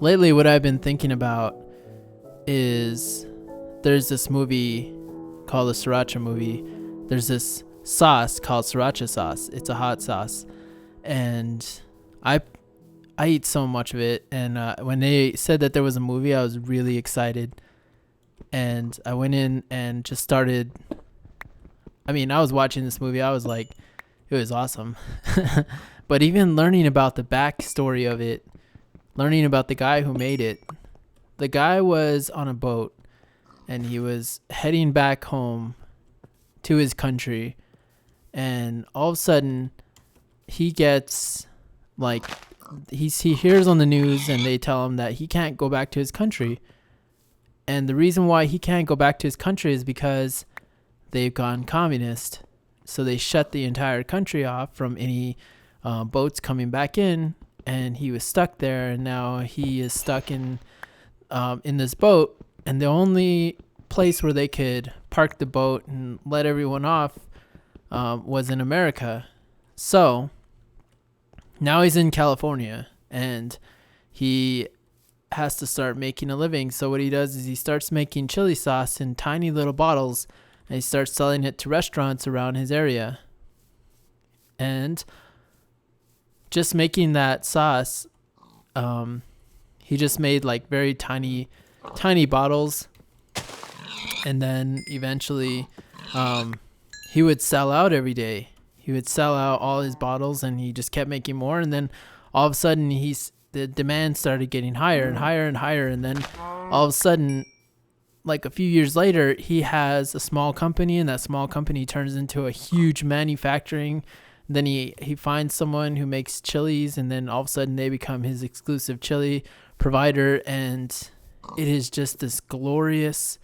lately what I've been thinking about is there's this movie called the Sriracha movie. There's this sauce called Sriracha sauce. It's a hot sauce, and I eat so much of it. And when they said that there was a movie, I was really excited, and I went in and just started. I mean, I was watching this movie. I was like, it was awesome. But even learning about the backstory of it, learning about the guy who made it, the guy was on a boat and he was heading back home to his country. And all of a sudden he gets like, he hears on the news and they tell him that he can't go back to his country. And the reason why he can't go back to his country is because they've gone communist. So they shut the entire country off from any boats coming back in, and he was stuck there, and now he is stuck in this boat, and the only place where they could park the boat and let everyone off was in America. So now he's in California, and he has to start making a living. So what he does is he starts making chili sauce in tiny little bottles, and he starts selling it to restaurants around his area. And just making that sauce, he just made like very tiny bottles. And then eventually he would sell out every day. He would sell out all his bottles, and he just kept making more. And then all of a sudden the demand started getting higher and higher and higher. And then all of a sudden, like a few years later, he has a small company, and that small company turns into a huge manufacturing. Then he finds someone who makes chilies, and then all of a sudden they become his exclusive chili provider. And it is just this glorious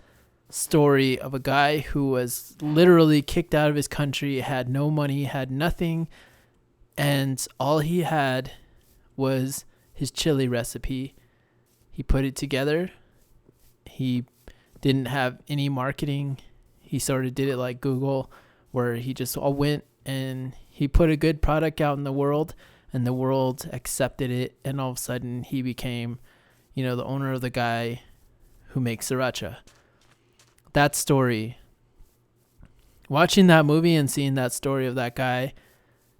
story of a guy who was literally kicked out of his country, had no money, had nothing, and all he had was his chili recipe. He put it together. He didn't have any marketing. He sort of did it like Google, where he just all went and he put a good product out in the world, and the world accepted it. And all of a sudden he became, the owner of the guy who makes Sriracha. That story, watching that movie and seeing that story of that guy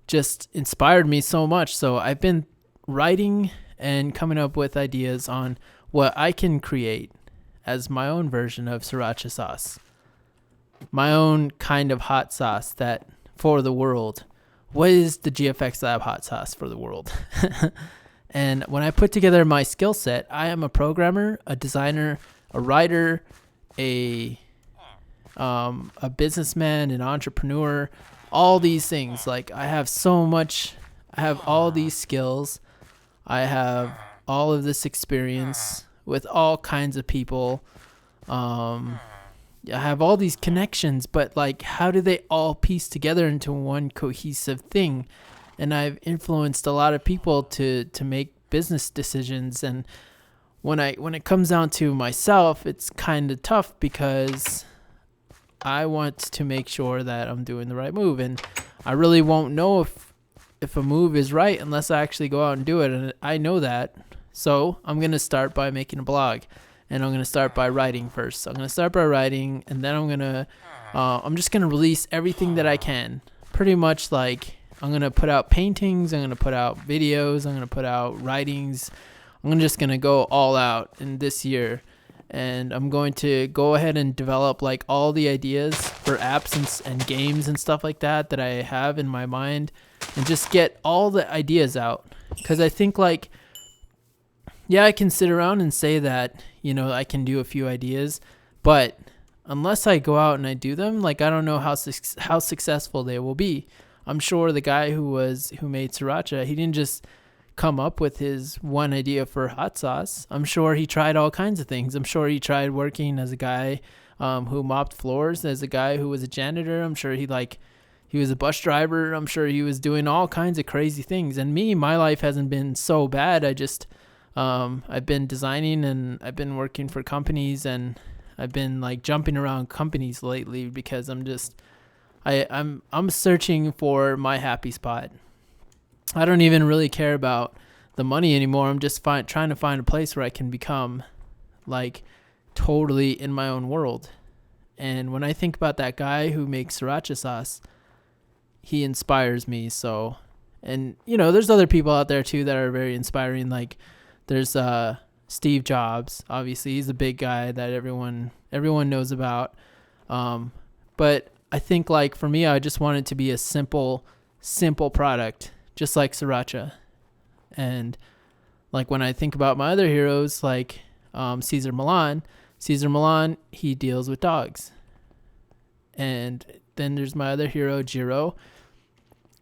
just inspired me so much. So I've been writing and coming up with ideas on what I can create as my own version of Sriracha sauce, my own kind of hot sauce that for the world. What is the GFXLab hot sauce for the world? And when I put together my skill set, I am a programmer, a designer, a writer, a businessman, an entrepreneur, all these things. Like I have all these skills. I have all of this experience with all kinds of people. I have all these connections, but like, how do they all piece together into one cohesive thing? And I've influenced a lot of people to make business decisions. And when it comes down to myself, it's kind of tough because I want to make sure that I'm doing the right move. And I really won't know if a move is right unless I actually go out and do it. And I know that. So I'm going to start by making a blog, and I'm going to start by writing first. I'm going to start by writing, and then I'm just going to release everything that I can. Pretty much like I'm going to put out paintings. I'm going to put out videos. I'm going to put out writings. I'm just going to go all out in this year. And I'm going to go ahead and develop like all the ideas for apps and games and stuff like that I have in my mind, and just get all the ideas out. Because I think like, yeah, I can sit around and say that, I can do a few ideas, but unless I go out and I do them, like, I don't know how successful they will be. I'm sure the guy who made Sriracha, he didn't just come up with his one idea for hot sauce. I'm sure he tried all kinds of things. I'm sure he tried working as a guy who mopped floors, as a guy who was a janitor. I'm sure he was a bus driver. I'm sure he was doing all kinds of crazy things. And my life hasn't been so bad. I've been designing, and I've been working for companies, and I've been like jumping around companies lately because I'm searching for my happy spot. I don't even really care about the money anymore. I'm just trying to find a place where I can become like totally in my own world. And when I think about that guy who makes sriracha sauce, he inspires me. So, and there's other people out there too that are very inspiring. Like there's Steve Jobs. Obviously, he's a big guy that everyone knows about. But I think like for me, I just want it to be a simple product, just like sriracha. And like when I think about my other heroes, like Cesar Millan, he deals with dogs. And then there's my other hero, Jiro.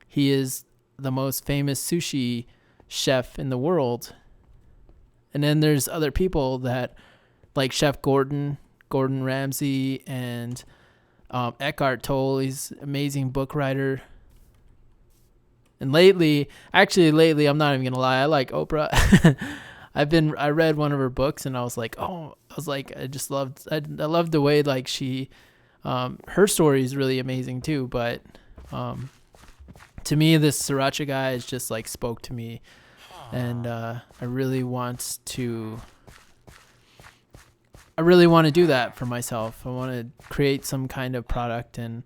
He is the most famous sushi chef in the world. And then there's other people that like Chef Gordon Ramsay, and Eckhart Tolle. He's an amazing book writer. And lately, I'm not even gonna lie, I like Oprah. I read one of her books, and I loved the way like she, her story is really amazing too. But to me, this sriracha guy is just like spoke to me, and I really want to do that for myself. I want to create some kind of product, and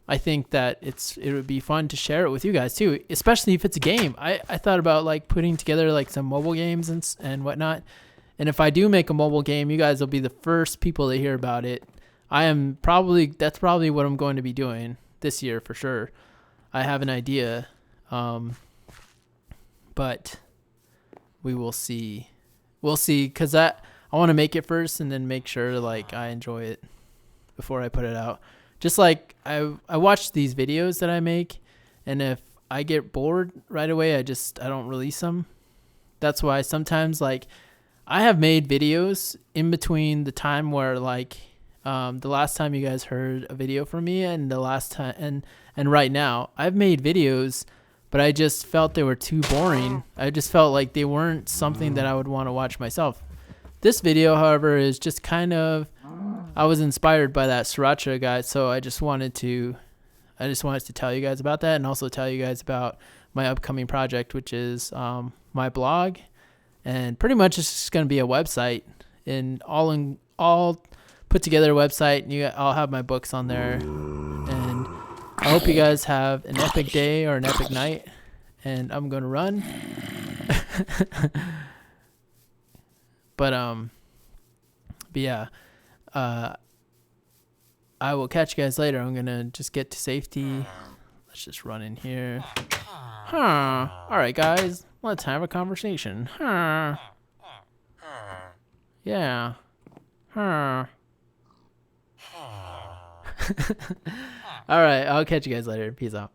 I think that it would be fun to share it with you guys too, especially if it's a game. I thought about like putting together like some mobile games and whatnot. And if I do make a mobile game, you guys will be the first people to hear about it. That's probably what I'm going to be doing this year for sure. I have an idea, but we will see. We'll see, because I want to make it first and then make sure like I enjoy it before I put it out. Just like I watch these videos that I make, and if I get bored right away, I don't release them. That's why sometimes like I have made videos in between the time where like the last time you guys heard a video from me and the last time and right now, I've made videos, but I just felt they were too boring. I just felt like they weren't something that I would want to watch myself. This video, however, is just kind of, I was inspired by that sriracha guy, so I just wanted to tell you guys about that, and also tell you guys about my upcoming project, which is my blog, and pretty much it's just going to be a website, all put together website, and I'll have my books on there, and I hope you guys have an epic day or an epic night, and I'm going to run. But yeah, I will catch you guys later. I'm gonna just get to safety. Let's just run in here. All right, guys, let's have a conversation. Yeah. All right, I'll catch you guys later. Peace out.